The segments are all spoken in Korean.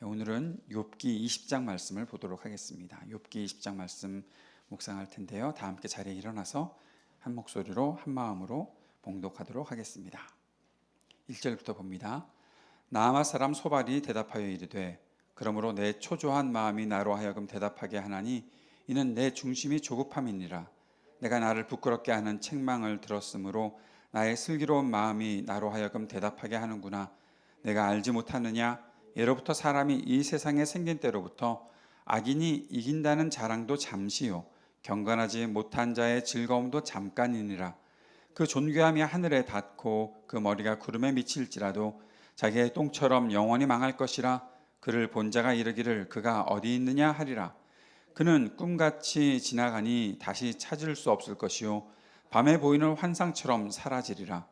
오늘은 욥기 20장 말씀을 보도록 하겠습니다. 욥기 20장 말씀 묵상할 텐데요. 다 함께 자리에 일어나서 한 목소리로 한 마음으로 봉독하도록 하겠습니다. 1절부터 봅니다. 나아마 사람 소발이 대답하여 이르되 그러므로 내 초조한 마음이 나로 하여금 대답하게 하나니 이는 내 중심이 조급함이니라. 내가 나를 부끄럽게 하는 책망을 들었으므로 나의 슬기로운 마음이 나로 하여금 대답하게 하는구나. 내가 알지 못하느냐? 예로부터 사람이 이 세상에 생긴 때로부터 악인이 이긴다는 자랑도 잠시요 경건하지 못한 자의 즐거움도 잠깐이니라. 그 존귀함이 하늘에 닿고 그 머리가 구름에 미칠지라도 자기의 똥처럼 영원히 망할 것이라. 그를 본 자가 이르기를 그가 어디 있느냐 하리라. 그는 꿈같이 지나가니 다시 찾을 수 없을 것이요 밤에 보이는 환상처럼 사라지리라.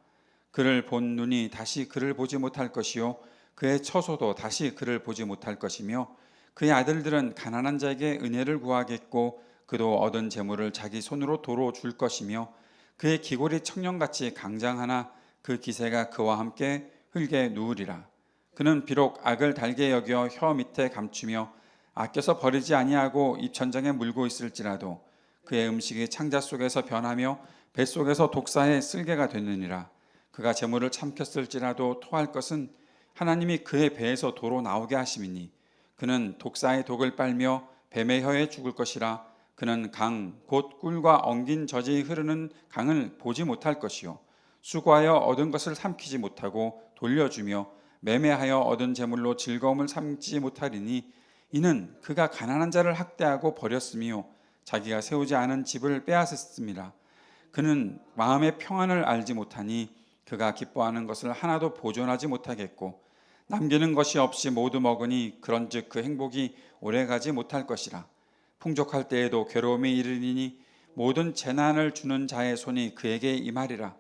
그를 본 눈이 다시 그를 보지 못할 것이요 그의 처소도 다시 그를 보지 못할 것이며 그의 아들들은 가난한 자에게 은혜를 구하겠고 그도 얻은 재물을 자기 손으로 도로 줄 것이며 그의 기골이 청년같이 강장하나 그 기세가 그와 함께 흙에 누우리라. 그는 비록 악을 달게 여겨 혀 밑에 감추며 아껴서 버리지 아니하고 입천장에 물고 있을지라도 그의 음식이 창자 속에서 변하며 뱃속에서 독사의 쓸개가 되느니라. 그가 재물을 참켰을지라도 토할 것은 하나님이 그의 배에서 도로 나오게 하심이니 그는 독사의 독을 빨며 뱀의 혀에 죽을 것이라. 그는 강 곧 꿀과 엉긴 젖이 흐르는 강을 보지 못할 것이요 수고하여 얻은 것을 삼키지 못하고 돌려주며 매매하여 얻은 재물로 즐거움을 삼지 못하리니 이는 그가 가난한 자를 학대하고 버렸으며 자기가 세우지 않은 집을 빼앗았음이라. 그는 마음의 평안을 알지 못하니 그가 기뻐하는 것을 하나도 보존하지 못하겠고 남기는 것이 없이 모두 먹으니 그런즉 그 행복이 오래가지 못할 것이라. 풍족할 때에도 괴로움이 이르리니 모든 재난을 주는 자의 손이 그에게 임하리라.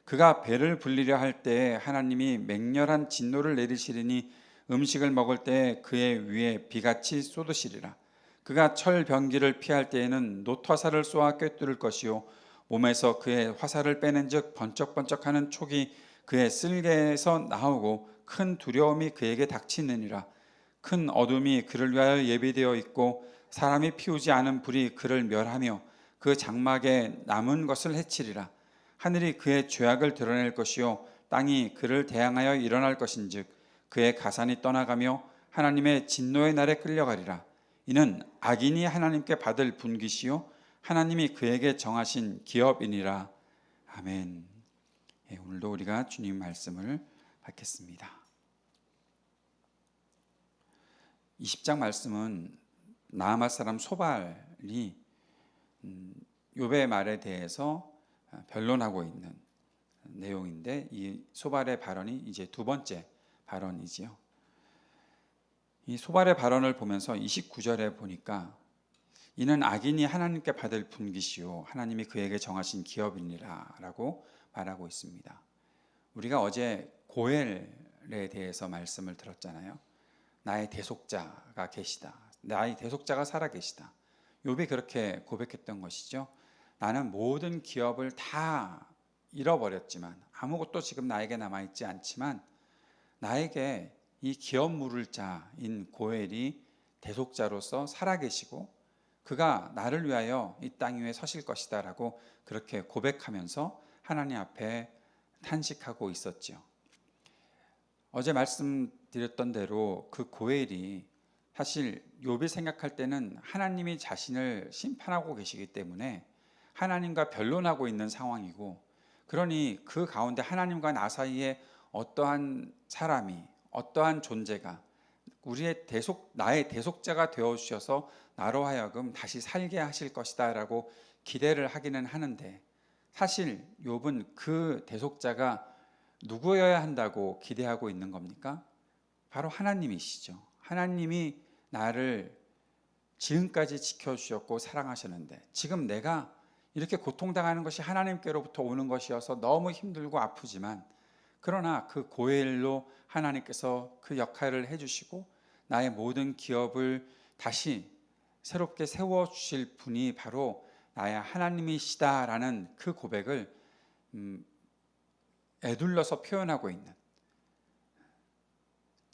그가 배를 불리려 할 때에 하나님이 맹렬한 진노를 내리시리니 음식을 먹을 때에 그의 위에 비같이 쏟으시리라. 그가 철병기를 피할 때에는 놋화살을 쏘아 꿰뚫을 것이요 몸에서 그의 화살을 빼낸즉 번쩍번쩍하는 촉이 그의 쓸개에서 나오고 큰 두려움이 그에게 닥치느니라. 큰 어둠이 그를 위하여 예비되어 있고 사람이 피우지 않은 불이 그를 멸하며 그 장막에 남은 것을 해치리라. 하늘이 그의 죄악을 드러낼 것이요 땅이 그를 대항하여 일어날 것인즉 그의 가산이 떠나가며 하나님의 진노의 날에 끌려가리라. 이는 악인이 하나님께 받을 분깃이요 하나님이 그에게 정하신 기업이니라. 아멘. 오늘도 우리가 주님 말씀을 받겠습니다. 20장 말씀은 나아마 사람 소발이 욥의 말에 대해서 변론하고 있는 내용인데 이 소발의 발언이 이제 두 번째 발언이지요. 이 소발의 발언을 보면서 29절에 보니까 이는 악인이 하나님께 받을 분깃이요 하나님이 그에게 정하신 기업이니라 라고 말하고 있습니다. 우리가 어제 고엘에 대해서 말씀을 들었잖아요. 나의 대속자가 계시다. 나의 대속자가 살아 계시다. 욥이 그렇게 고백했던 것이죠. 나는 모든 기업을 다 잃어버렸지만 아무것도 지금 나에게 남아있지 않지만 나에게 이 기업 물을 자인 고엘이 대속자로서 살아 계시고 그가 나를 위하여 이 땅 위에 서실 것이다 라고 그렇게 고백하면서 하나님 앞에 탄식하고 있었죠. 어제 말씀드렸던 대로 그 고엘이 사실 욥이 생각할 때는 하나님이 자신을 심판하고 계시기 때문에 하나님과 변론하고 있는 상황이고 그러니 그 가운데 하나님과 나 사이에 어떠한 사람이 어떠한 존재가 나의 대속자가 되어 주셔서 나로 하여금 다시 살게 하실 것이다 라고 기대를 하기는 하는데 사실 욥은 그 대속자가 누구여야 한다고 기대하고 있는 겁니까? 바로 하나님이시죠. 하나님이 나를 지금까지 지켜주셨고 사랑하셨는데 지금 내가 이렇게 고통당하는 것이 하나님께로부터 오는 것이어서 너무 힘들고 아프지만 그러나 그 고엘로 하나님께서 그 역할을 해주시고 나의 모든 기업을 다시 새롭게 세워주실 분이 바로 나의 하나님이시다라는 그 고백을 애둘러서 표현하고 있는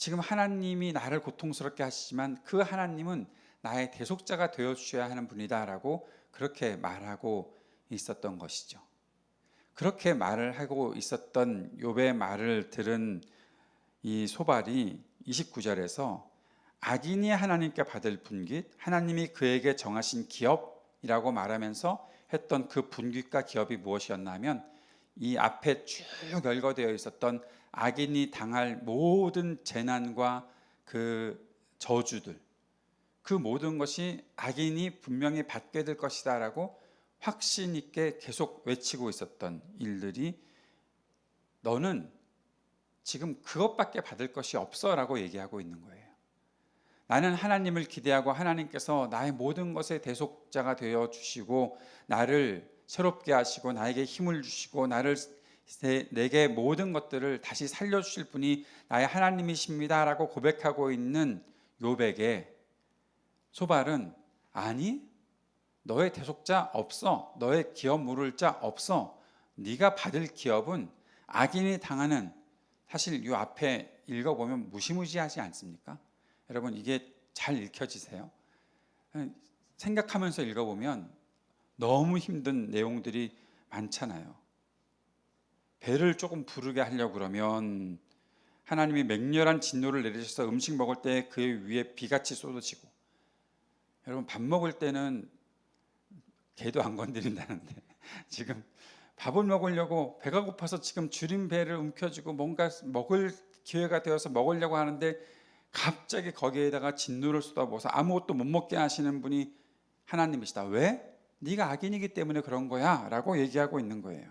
지금 하나님이 나를 고통스럽게 하시지만 그 하나님은 나의 대속자가 되어 주셔야 하는 분이다라고 그렇게 말하고 있었던 것이죠. 그렇게 말을 하고 있었던 욥의 말을 들은 이 소발이 29절에서 악인이 하나님께 받을 분깃, 하나님이 그에게 정하신 기업이라고 말하면서 했던 그 분깃과 기업이 무엇이었나 하면 이 앞에 쭉 열거되어 있었던 악인이 당할 모든 재난과 그 저주들, 그 모든 것이 악인이 분명히 받게 될 것이다 라고 확신 있게 계속 외치고 있었던 일들이 너는 지금 그것밖에 받을 것이 없어 라고 얘기하고 있는 거예요. 나는 하나님을 기대하고 하나님께서 나의 모든 것의 대속자가 되어 주시고 나를 새롭게 하시고 나에게 힘을 주시고 내게 모든 것들을 다시 살려주실 분이 나의 하나님이십니다 라고 고백하고 있는 욥에게 소발은 아니 너의 대속자 없어, 너의 기업 물을 자 없어, 네가 받을 기업은 악인이 당하는, 사실 이 앞에 읽어보면 무시무시하지 않습니까? 여러분 이게 잘 읽혀지세요? 생각하면서 읽어보면 너무 힘든 내용들이 많잖아요. 배를 조금 부르게 하려고 그러면 하나님이 맹렬한 진노를 내리셔서 음식 먹을 때 그 위에 비같이 쏟아지고, 여러분 밥 먹을 때는 개도 안 건드린다는데 지금 밥을 먹으려고 배가 고파서 지금 줄인 배를 움켜쥐고 뭔가 먹을 기회가 되어서 먹으려고 하는데 갑자기 거기에다가 진노를 쏟아부어서 아무것도 못 먹게 하시는 분이 하나님이시다. 왜? 네가 악인이기 때문에 그런 거야 라고 얘기하고 있는 거예요.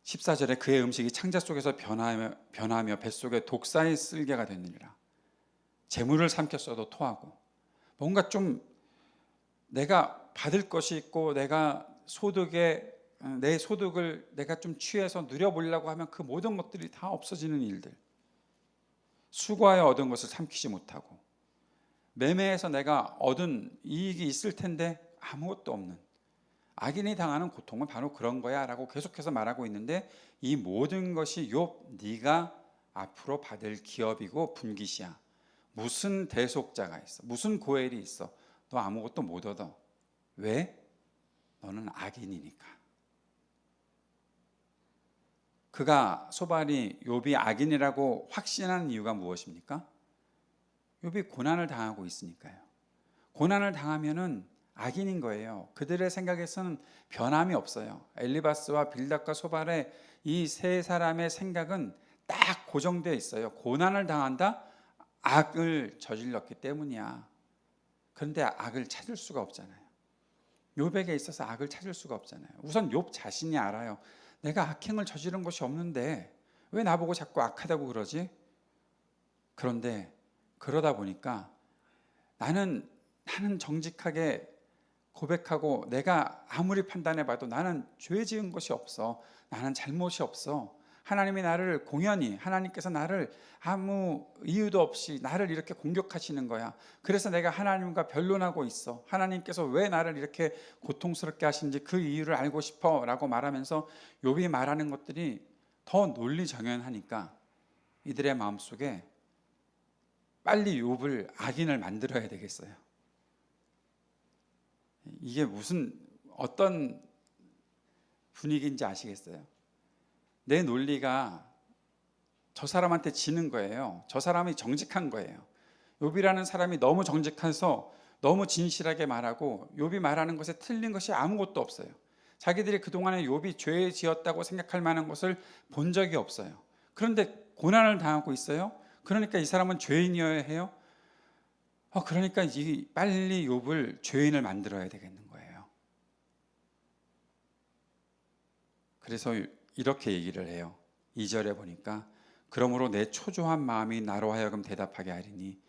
14절에 그의 음식이 창자 속에서 변하며 뱃속에 독사의 쓸개가 되느니라. 재물을 삼켰어도 토하고, 뭔가 좀 내가 받을 것이 있고 내 소득을 내가 좀 취해서 누려보려고 하면 그 모든 것들이 다 없어지는 일들, 수고하여 얻은 것을 삼키지 못하고, 매매해서 내가 얻은 이익이 있을 텐데 아무것도 없는, 악인이 당하는 고통은 바로 그런 거야 라고 계속해서 말하고 있는데, 이 모든 것이 욥 네가 앞으로 받을 기업이고 분깃이야. 무슨 대속자가 있어, 무슨 고엘이 있어, 너 아무것도 못 얻어. 왜? 너는 악인이니까. 그가 소발이 욥이 악인이라고 확신한 이유가 무엇입니까? 욥이 고난을 당하고 있으니까요. 고난을 당하면은 악인인 거예요. 그들의 생각에서는 변함이 없어요. 엘리바스와 빌닷과 소발의 이 세 사람의 생각은 딱 고정되어 있어요. 고난을 당한다? 악을 저질렀기 때문이야. 그런데 악을 찾을 수가 없잖아요. 욥에게 있어서 악을 찾을 수가 없잖아요. 우선 욥 자신이 알아요. 내가 악행을 저지른 것이 없는데 왜 나보고 자꾸 악하다고 그러지? 그런데 그러다 보니까 나는 정직하게 고백하고 내가 아무리 판단해봐도 나는 죄 지은 것이 없어. 나는 잘못이 없어. 하나님이 나를 공연히, 하나님께서 나를 아무 이유도 없이 나를 이렇게 공격하시는 거야. 그래서 내가 하나님과 변론하고 있어. 하나님께서 왜 나를 이렇게 고통스럽게 하시는지 그 이유를 알고 싶어 라고 말하면서 욥이 말하는 것들이 더 논리정연하니까 이들의 마음속에 빨리 욥을 악인을 만들어야 되겠어요. 이게 어떤 분위기인지 아시겠어요? 내 논리가 저 사람한테 지는 거예요. 저 사람이 정직한 거예요. 욥이라는 사람이 너무 정직해서 너무 진실하게 말하고 욥이 말하는 것에 틀린 것이 아무것도 없어요. 자기들이 그동안에 욥이 죄 지었다고 생각할 만한 것을 본 적이 없어요. 그런데 고난을 당하고 있어요. 그러니까 이 사람은 죄인이어야 해요. 그러니까 빨리 욥을 죄인을 만들어야 되겠는 거예요. 그래서 이렇게 얘기를 해요. 2절에 보니까 그러므로 내 초조한 마음이 나로 하여금 대답하게 하리니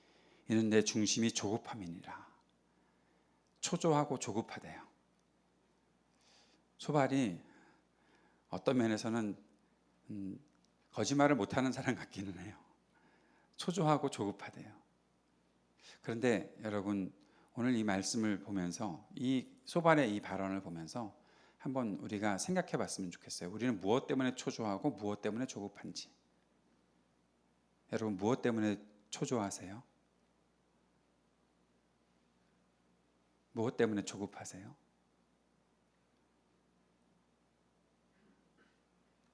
이는 내 중심이 조급함이니라. 초조하고 조급하대요. 소발이 어떤 면에서는 거짓말을 못하는 사람 같기는 해요. 초조하고 조급하대요. 그런데 여러분 오늘 이 말씀을 보면서 이 소발의 이 발언을 보면서 한번 우리가 생각해 봤으면 좋겠어요. 우리는 무엇 때문에 초조하고 무엇 때문에 조급한지. 여러분 무엇 때문에 초조하세요? 무엇 때문에 조급하세요?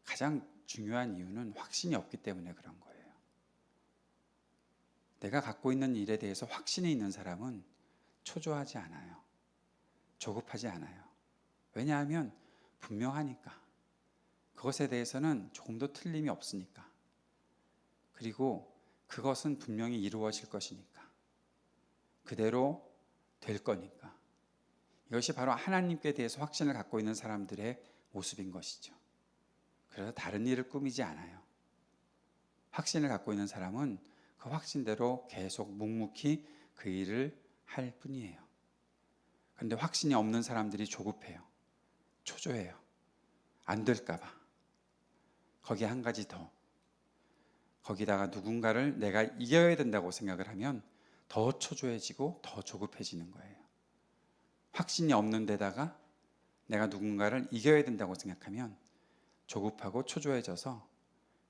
가장 중요한 이유는 확신이 없기 때문에 그런 거예요. 내가 갖고 있는 일에 대해서 확신이 있는 사람은 초조하지 않아요. 조급하지 않아요. 왜냐하면 분명하니까. 그것에 대해서는 조금도 틀림이 없으니까. 그리고 그것은 분명히 이루어질 것이니까. 그대로 될 거니까. 이것이 바로 하나님께 대해서 확신을 갖고 있는 사람들의 모습인 것이죠. 그래서 다른 일을 꾸미지 않아요. 확신을 갖고 있는 사람은 그 확신대로 계속 묵묵히 그 일을 할 뿐이에요. 그런데 확신이 없는 사람들이 조급해요. 초조해요. 안 될까 봐. 거기에 한 가지 더. 거기다가 누군가를 내가 이겨야 된다고 생각을 하면 더 초조해지고 더 조급해지는 거예요. 확신이 없는 데다가 내가 누군가를 이겨야 된다고 생각하면 조급하고 초조해져서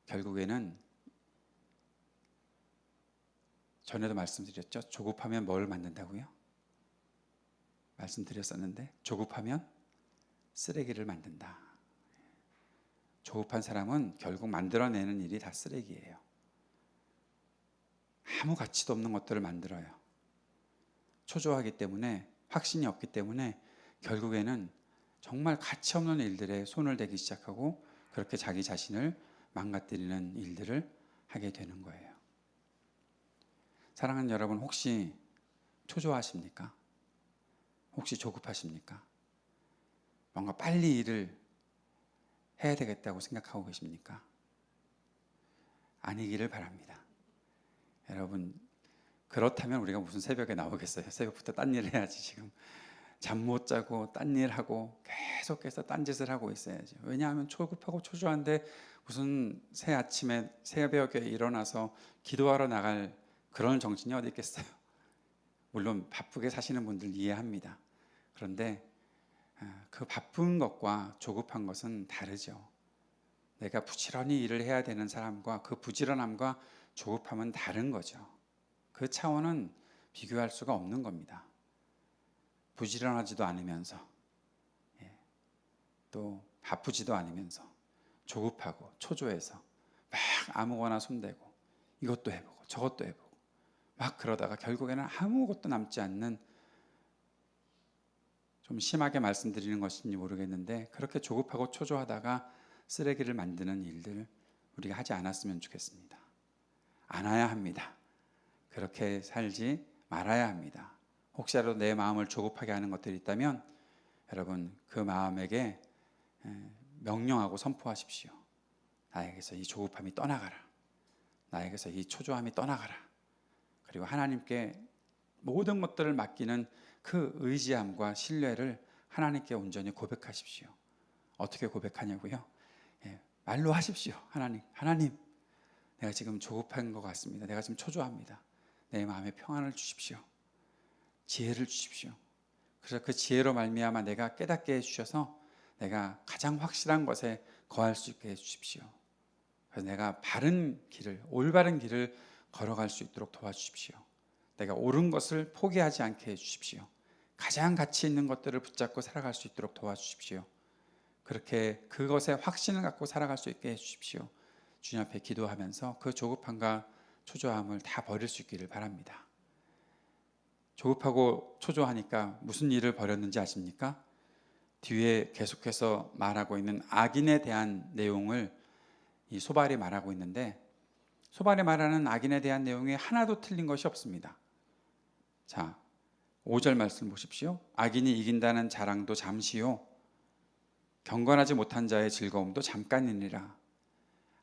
결국에는 전에도 말씀드렸죠. 조급하면 뭘 만든다고요? 말씀드렸었는데 조급하면 쓰레기를 만든다. 조급한 사람은 결국 만들어내는 일이 다 쓰레기예요. 아무 가치도 없는 것들을 만들어요. 초조하기 때문에 확신이 없기 때문에 결국에는 정말 가치 없는 일들에 손을 대기 시작하고 그렇게 자기 자신을 망가뜨리는 일들을 하게 되는 거예요. 사랑하는 여러분, 혹시 초조하십니까? 혹시 조급하십니까? 뭔가 빨리 일을 해야 되겠다고 생각하고 계십니까? 아니기를 바랍니다. 여러분, 그렇다면 우리가 무슨 새벽에 나오겠어요? 새벽부터 딴 일을 해야지. 지금 잠 못 자고 딴 일하고 계속해서 딴짓을 하고 있어야죠. 왜냐하면 초급하고 초조한데 무슨 새 아침에 새벽에 일어나서 기도하러 나갈 그런 정신이 어디 있겠어요? 물론 바쁘게 사시는 분들 이해합니다. 그런데 그 바쁜 것과 조급한 것은 다르죠. 내가 부지런히 일을 해야 되는 사람과 그 부지런함과 조급함은 다른 거죠. 그 차원은 비교할 수가 없는 겁니다. 부지런하지도 않으면서 또 바쁘지도 않으면서 조급하고 초조해서 막 아무거나 손대고 이것도 해보고 저것도 해보고 막 그러다가 결국에는 아무것도 남지 않는, 좀 심하게 말씀드리는 것인지 모르겠는데 그렇게 조급하고 초조하다가 쓰레기를 만드는 일들 우리가 하지 않았으면 좋겠습니다. 않아야 합니다. 그렇게 살지 말아야 합니다. 혹시라도 내 마음을 조급하게 하는 것들이 있다면 여러분 그 마음에게 명령하고 선포하십시오. 나에게서 이 조급함이 떠나가라. 나에게서 이 초조함이 떠나가라. 그리고 하나님께 모든 것들을 맡기는 그 의지함과 신뢰를 하나님께 온전히 고백하십시오. 어떻게 고백하냐고요? 말로 하십시오. 하나님, 내가 지금 조급한 것 같습니다. 내가 지금 초조합니다. 내 마음에 평안을 주십시오. 지혜를 주십시오. 그래서 그 지혜로 말미암아 내가 깨닫게 해주셔서 내가 가장 확실한 것에 거할 수 있게 해주십시오. 그래서 내가 바른 길을, 올바른 길을 걸어갈 수 있도록 도와주십시오. 내가 옳은 것을 포기하지 않게 해주십시오. 가장 가치 있는 것들을 붙잡고 살아갈 수 있도록 도와주십시오. 그렇게 그것에 확신을 갖고 살아갈 수 있게 해주십시오. 주님 앞에 기도하면서 그 조급함과 초조함을 다 버릴 수 있기를 바랍니다. 조급하고 초조하니까 무슨 일을 벌였는지 아십니까? 뒤에 계속해서 말하고 있는 악인에 대한 내용을 이 소발이 말하고 있는데, 소발이 말하는 악인에 대한 내용이 하나도 틀린 것이 없습니다. 자, 5절 말씀 보십시오. 악인이 이긴다는 자랑도 잠시요, 경건하지 못한 자의 즐거움도 잠깐이니라.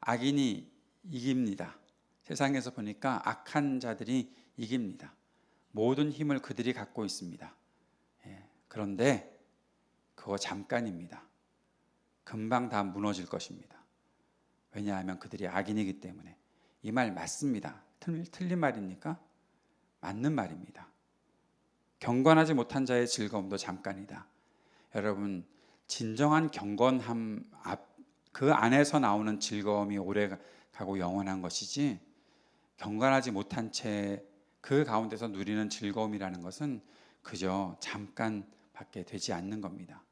악인이 이깁니다. 세상에서 보니까 악한 자들이 이깁니다. 모든 힘을 그들이 갖고 있습니다. 그런데 그거 잠깐입니다. 금방 다 무너질 것입니다. 왜냐하면 그들이 악인이기 때문에. 이 말 맞습니다. 틀린 말입니까? 맞는 말입니다. 경건하지 못한 자의 즐거움도 잠깐이다. 여러분, 진정한 경건함 그 안에서 나오는 즐거움이 오래 가고 영원한 것이지, 경건하지 못한 채 그 가운데서 누리는 즐거움이라는 것은 그저 잠깐밖에 되지 않는 겁니다.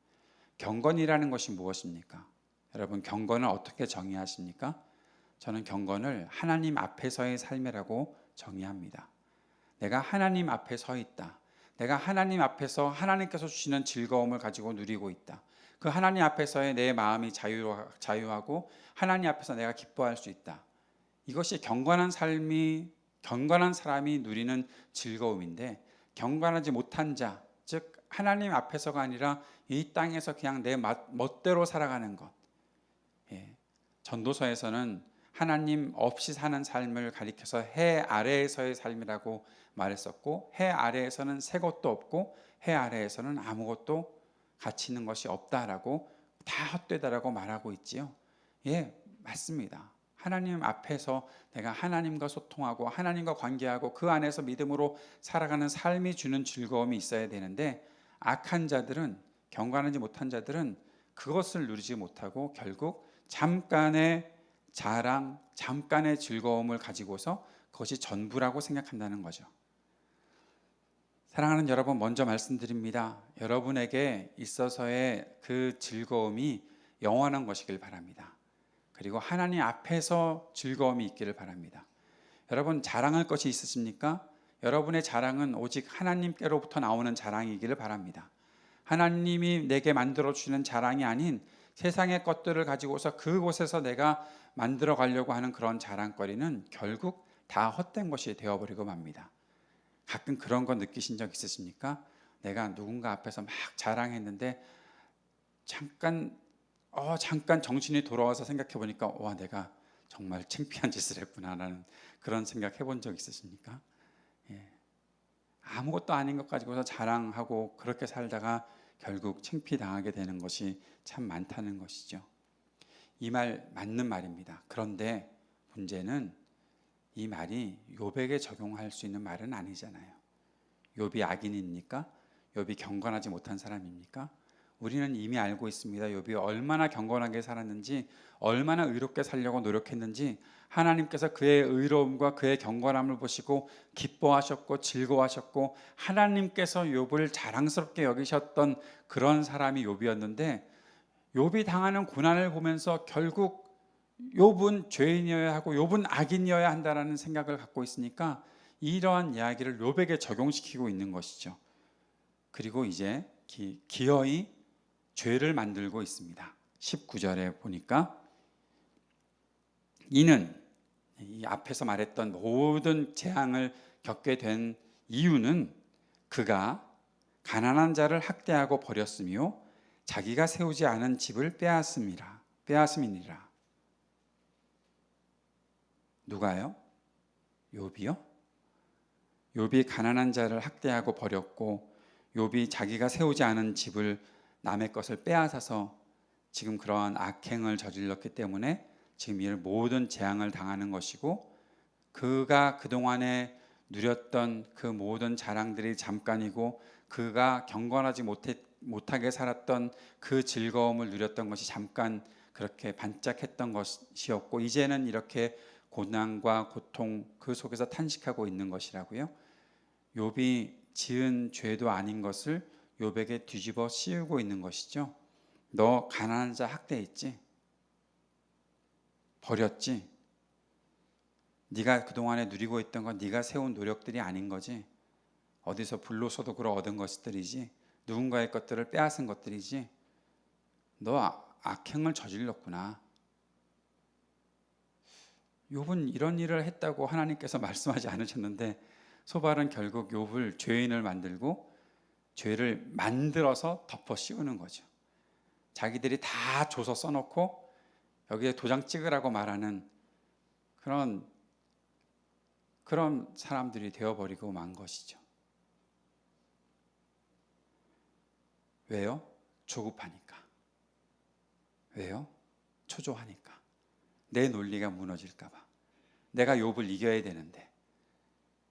경건이라는 것이 무엇입니까? 여러분, 경건을 어떻게 정의하십니까? 저는 경건을 하나님 앞에서의 삶이라고 정의합니다. 내가 하나님 앞에 서 있다. 내가 하나님 앞에서 하나님께서 주시는 즐거움을 가지고 누리고 있다. 그 하나님 앞에서의 내 마음이 자유하고 하나님 앞에서 내가 기뻐할 수 있다. 이것이 경건한 사람이 누리는 즐거움인데, 경건하지 못한 자, 즉 하나님 앞에서가 아니라 이 땅에서 그냥 내 멋대로 살아가는 것. 전도서에서는 하나님 없이 사는 삶을 가리켜서 해 아래에서의 삶이라고 말했었고, 해 아래에서는 새 것도 없고 해 아래에서는 아무것도 가치 있는 것이 없다라고, 다 헛되다라고 말하고 있지요. 맞습니다. 하나님 앞에서 내가 하나님과 소통하고 하나님과 관계하고 그 안에서 믿음으로 살아가는 삶이 주는 즐거움이 있어야 되는데, 악한 자들은, 경건하지 못한 자들은 그것을 누리지 못하고 결국 잠깐의 자랑, 잠깐의 즐거움을 가지고서 그것이 전부라고 생각한다는 거죠. 사랑하는 여러분, 먼저 말씀드립니다. 여러분에게 있어서의 그 즐거움이 영원한 것이길 바랍니다. 그리고 하나님 앞에서 즐거움이 있기를 바랍니다. 여러분, 자랑할 것이 있으십니까? 여러분의 자랑은 오직 하나님께로부터 나오는 자랑이기를 바랍니다. 하나님이 내게 만들어 주시는 자랑이 아닌 세상의 것들을 가지고서 그곳에서 내가 만들어 가려고 하는 그런 자랑거리는 결국 다 헛된 것이 되어버리고 맙니다. 가끔 그런 거 느끼신 적 있으십니까? 내가 누군가 앞에서 막 자랑했는데 잠깐 정신이 돌아와서 생각해 보니까 내가 정말 창피한 짓을 했구나라는 그런 생각 해본 적 있으십니까? 아무것도 아닌 것 가지고서 자랑하고 그렇게 살다가 결국 창피당하게 되는 것이 참 많다는 것이죠. 이 말 맞는 말입니다. 그런데 문제는 이 말이 욥에게 적용할 수 있는 말은 아니잖아요. 욥이 악인입니까? 욥이 경건하지 못한 사람입니까? 우리는 이미 알고 있습니다. 욥이 얼마나 경건하게 살았는지, 얼마나 의롭게 살려고 노력했는지, 하나님께서 그의 의로움과 그의 경건함을 보시고 기뻐하셨고 즐거워하셨고 하나님께서 욥을 자랑스럽게 여기셨던 그런 사람이 욥이었는데, 욥이 당하는 고난을 보면서 결국 욥은 죄인이어야 하고 욥은 악인이어야 한다라는 생각을 갖고 있으니까 이러한 이야기를 욥에게 적용시키고 있는 것이죠. 그리고 이제 기어이 죄를 만들고 있습니다. 19절에 보니까 이는, 이 앞에서 말했던 모든 재앙을 겪게 된 이유는 그가 가난한 자를 학대하고 버렸으며 자기가 세우지 않은 집을 빼앗음이니라. 누가요? 욥이요? 욥이 가난한 자를 학대하고 버렸고 욥이 자기가 세우지 않은 집을, 남의 것을 빼앗아서 지금 그러한 악행을 저질렀기 때문에 지금 이 모든 재앙을 당하는 것이고, 그가 그동안에 누렸던 그 모든 자랑들이 잠깐이고 그가 경건하지 못하게 살았던 그 즐거움을 누렸던 것이 잠깐 그렇게 반짝했던 것이었고, 이제는 이렇게 고난과 고통 그 속에서 탄식하고 있는 것이라고요. 욥이 지은 죄도 아닌 것을 욥에게 뒤집어 씌우고 있는 것이죠. 너 가난한 자 학대했지? 버렸지? 네가 그동안에 누리고 있던 건 네가 세운 노력들이 아닌 거지? 어디서 불로소득으로 얻은 것들이지? 누군가의 것들을 빼앗은 것들이지? 너 악행을 저질렀구나. 욥은 이런 일을 했다고 하나님께서 말씀하지 않으셨는데, 소발은 결국 욥을 죄인을 만들고 죄를 만들어서 덮어 씌우는 거죠. 자기들이 다 줘서 써놓고 여기에 도장 찍으라고 말하는 그런 사람들이 되어버리고 만 것이죠. 왜요? 조급하니까. 왜요? 초조하니까. 내 논리가 무너질까 봐. 내가 욥을 이겨야 되는데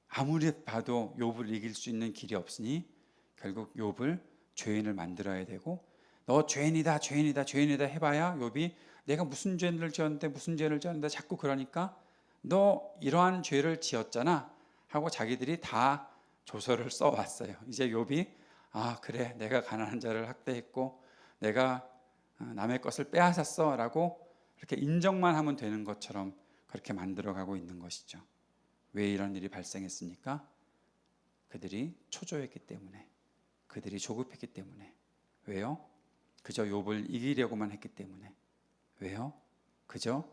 아무리 봐도 욥을 이길 수 있는 길이 없으니 결국 욥을 죄인을 만들어야 되고, 너 죄인이다 해봐야 욥이 내가 무슨 죄를 지었는데 자꾸 그러니까 너 이러한 죄를 지었잖아 하고 자기들이 다 조서를 써왔어요. 이제 욥이 그래 내가 가난한 자를 학대했고 내가 남의 것을 빼앗았어라고 이렇게 인정만 하면 되는 것처럼 그렇게 만들어가고 있는 것이죠. 왜 이런 일이 발생했습니까? 그들이 초조했기 때문에, 그들이 조급했기 때문에. 왜요? 그저 욥을 이기려고만 했기 때문에. 왜요? 그저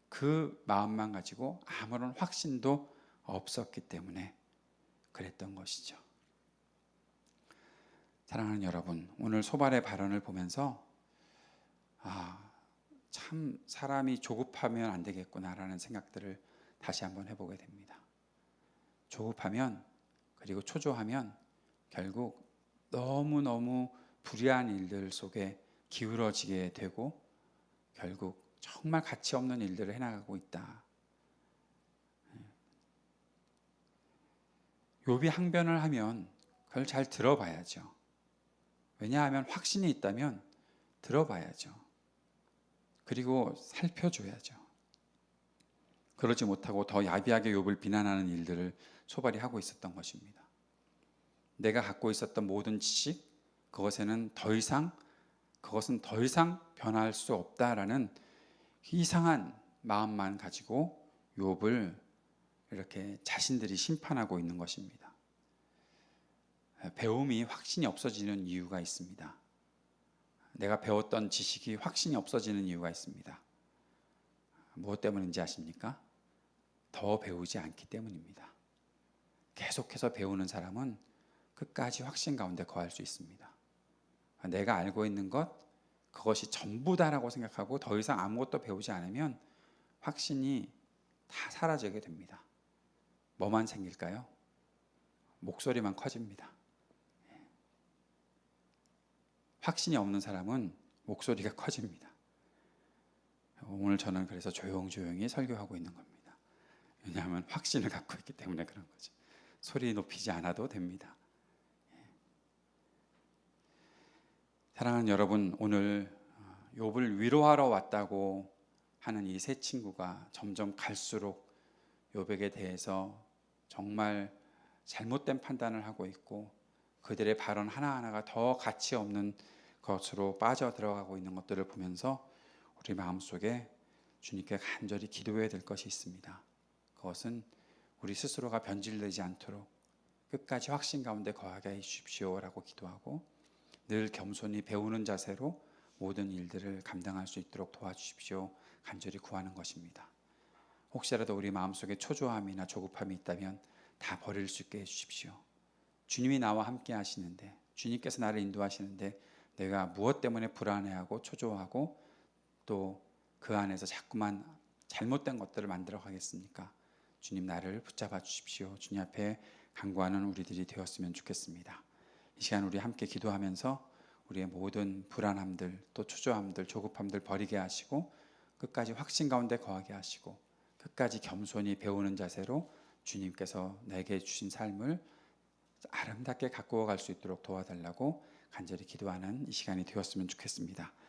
그 마음만 가지고 아무런 확신도 없었기 때문에 그랬던 것이죠. 사랑하는 여러분, 오늘 소발의 발언을 보면서 참 사람이 조급하면 안 되겠구나라는 생각들을 다시 한번 해보게 됩니다. 조급하면 그리고 초조하면 결국 너무너무 불의한 일들 속에 기울어지게 되고 결국 정말 가치 없는 일들을 해나가고 있다. 욥이 항변을 하면 그걸 잘 들어봐야죠. 왜냐하면 확신이 있다면 들어봐야죠. 그리고 살펴줘야죠. 그러지 못하고 더 야비하게 욥을 비난하는 일들을 소발이 하고 있었던 것입니다. 내가 갖고 있었던 모든 지식, 그것은 더 이상 변할 수 없다라는 이상한 마음만 가지고 욥을 이렇게 자신들이 심판하고 있는 것입니다. 배움이 확신이 없어지는 이유가 있습니다. 내가 배웠던 지식이 확신이 없어지는 이유가 있습니다. 무엇 때문인지 아십니까? 더 배우지 않기 때문입니다. 계속해서 배우는 사람은 끝까지 확신 가운데 거할 수 있습니다. 내가 알고 있는 것, 그것이 전부다라고 생각하고 더 이상 아무것도 배우지 않으면 확신이 다 사라지게 됩니다. 뭐만 생길까요? 목소리만 커집니다. 확신이 없는 사람은 목소리가 커집니다. 오늘 저는 그래서 조용조용히 설교하고 있는 겁니다. 왜냐하면 확신을 갖고 있기 때문에 그런 거죠. 소리 높이지 않아도 됩니다. 사랑하는 여러분, 오늘 욥을 위로하러 왔다고 하는 이 세 친구가 점점 갈수록 욥에게 대해서 정말 잘못된 판단을 하고 있고 그들의 발언 하나하나가 더 가치 없는 것으로 빠져 들어가고 있는 것들을 보면서 우리 마음속에 주님께 간절히 기도해야 될 것이 있습니다. 그것은 우리 스스로가 변질되지 않도록 끝까지 확신 가운데 거하게 해 주십시오라고 기도하고 늘 겸손히 배우는 자세로 모든 일들을 감당할 수 있도록 도와주십시오 간절히 구하는 것입니다. 혹시라도 우리 마음속에 초조함이나 조급함이 있다면 다 버릴 수 있게 해주십시오. 주님이 나와 함께 하시는데 주님께서 나를 인도하시는데 내가 무엇 때문에 불안해하고 초조하고 또 그 안에서 자꾸만 잘못된 것들을 만들어 가겠습니까? 주님 나를 붙잡아 주십시오. 주님 앞에 간구하는 우리들이 되었으면 좋겠습니다. 이 시간 우리 함께 기도하면서 우리의 모든 불안함들 또 초조함들 조급함들 버리게 하시고 끝까지 확신 가운데 거하게 하시고 끝까지 겸손히 배우는 자세로 주님께서 내게 주신 삶을 아름답게 가꾸어 갈 수 있도록 도와달라고 간절히 기도하는 이 시간이 되었으면 좋겠습니다.